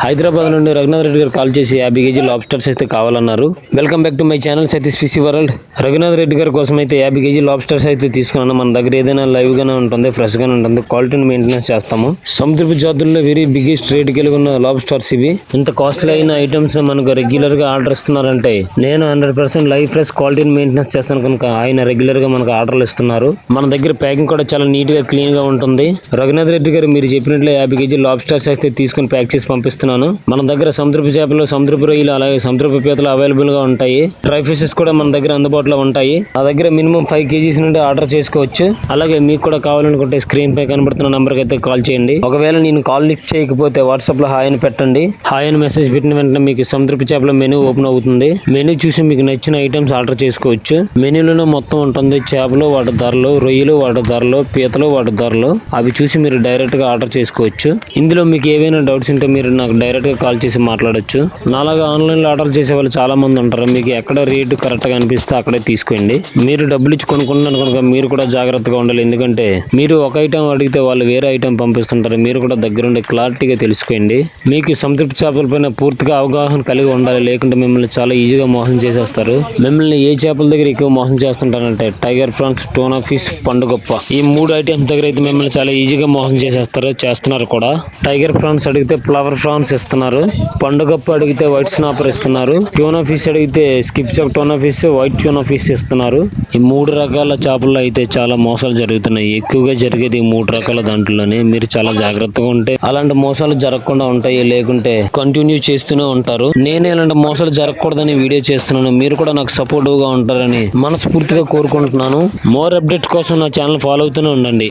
హైదరాబాద్ నుండి రఘునాథ్ రెడ్డి గారు కాల్ చేసి 50 కేజీ లాబ్స్టర్స్ అయితే కావాలన్నారు. Welcome back to my channel Satish fishy world. Raghunath Reddy గారి కోసం అయితే 50 కేజీ లాబ్స్టర్స్ అయితే తీసుకున్నాను. మన దగ్గర ఏదైనా లైవ్ గానే ఉంటుంది, ఫ్రెష్ గానే ఉంటుంది, క్వాలిటీని మెయింటెనెన్స్ చేస్తాము. సముద్రపు జాతుల్లో వెరీ బిగ్గెస్ట్ రేట్ కలిగి ఉన్న లాబ్స్టర్స్ ఇవి. ఇంత కాస్ట్లీ అయిన ఐటమ్స్ మనకు రెగ్యులర్ గా ఆర్డర్ ఇస్తున్నారంటే నేను 100% లైవ్ ఫ్రెష్ క్వాలిటీని మెయింటెనెన్స్ చేస్తాను కనుక ఆయన రెగ్యులర్ గా మనకు ఆర్డర్లు ఇస్తున్నారు. మన దగ్గర ప్యాకింగ్ కూడా చాలా నీట్ గా క్లీన్ గా ఉంటుంది. రఘునాథ్ రెడ్డి గారు మీరు చెప్పినట్లే 50 కేజీ లాబ్స్టర్స్ అయితే తీసుకుని ప్యాక్ చేసి పంపిస్తున్నాను. మన దగ్గర సముద్రపు చేపలు, సముద్రపు రొయ్యలు, అలాగే సముద్రపు పీతలు అవైలబుల్ గా ఉంటాయి. డ్రై ఫిషెస్ కూడా మన దగ్గర అందుబాటులో ఉంటాయి. ఆ దగ్గర మినిమం 5 కేజీస్ నుండి ఆర్డర్ చేసుకోవచ్చు. అలాగే మీకు కూడా కావాలనుకుంటే స్క్రీన్ పై కనబడుతున్న నంబర్ కి అయితే కాల్ చేయండి. ఒకవేళ నేను కాల్ లిఫ్ట్ చేయకపోతే వాట్సాప్ లో హాయ్ అని పెట్టండి. హాయ్ అని మెసేజ్ పెట్టిన వెంటనే మీకు సముద్రపు చేపల మెనూ ఓపెన్ అవుతుంది. మెనూ చూసి మీకు నచ్చిన ఐటమ్స్ ఆర్డర్ చేసుకోవచ్చు. మెనూలోనే మొత్తం ఉంటుంది. చేపలు, వాటి ధరలు, రొయ్యలు, వాటి ధరలు, పీతలు, వాటి ధరలు అవి చూసి మీరు డైరెక్ట్ గా ఆర్డర్ చేసుకోవచ్చు. ఇందులో మీకు ఏవైనా డౌట్స్ ఉంటే మీరు నాకు డైరెక్ట్ గా కాల్ చేసి మాట్లాడొచ్చు. నాలాగా ఆన్లైన్ లో ఆర్డర్ చేసే వాళ్ళు చాలా మంది ఉంటారు. మీకు ఎక్కడ రేటు కరెక్ట్ గా అనిపిస్తే అక్కడే తీసుకోండి. మీరు డబ్బులు ఇచ్చి కొనుక్కుంటున్నారు కనుక మీరు కూడా జాగ్రత్తగా ఉండాలి. ఎందుకంటే మీరు ఒక ఐటమ్ అడిగితే వాళ్ళు వేరే ఐటమ్ పంపిస్తుంటారు. మీరు కూడా దగ్గరుండి క్లారిటీగా తెలుసుకోండి. మీకు సముద్రపు చేపల పైన పూర్తిగా అవగాహన కలిగి ఉండాలి. లేకుంటే మిమ్మల్ని చాలా ఈజీగా మోసం చేసేస్తారు. మిమ్మల్ని ఏ చేపల దగ్గర ఎక్కువ మోసం చేస్తుంటారంటే టైగర్ ఫ్రాన్స్, టోనా ఫిష్, పండుగప్ప ఈ 3 ఐటమ్స్ దగ్గర అయితే మిమ్మల్ని చాలా ఈజీగా మోసం చేస్తున్నారు కూడా. టైగర్ ఫ్రాన్స్ అడిగితే ఫ్లవర్ ఫ్రాన్స్ ఇస్తున్నారు. పండుగప్ప అడిగితే వైట్ స్నాపర్ ఇస్తున్నారు. టోనా ఫిష్ అడిగితే skipjack tuna fish, white tuna fish ఇస్తున్నారు. ఈ 3 రకాల చేపల్లో అయితే చాలా మోసాలు జరుగుతున్నాయి. ఎక్కువగా జరిగేది 3 రకాల దాంట్లోనే. మీరు చాలా జాగ్రత్తగా ఉంటే అలాంటి మోసాలు జరగకుండా ఉంటాయి. లేకుంటే కంటిన్యూ చేస్తూనే ఉంటారు. నేను ఇలాంటి మోసాలు జరగకూడదని వీడియో చేస్తున్నాను. మీరు కూడా నాకు సపోర్టివ్ గా ఉంటారని మనస్ఫూర్తిగా కోరుకుంటున్నాను. మోర్ అప్డేట్ కోసం నా ఛానల్ ఫాలో అవుతూనే ఉండండి.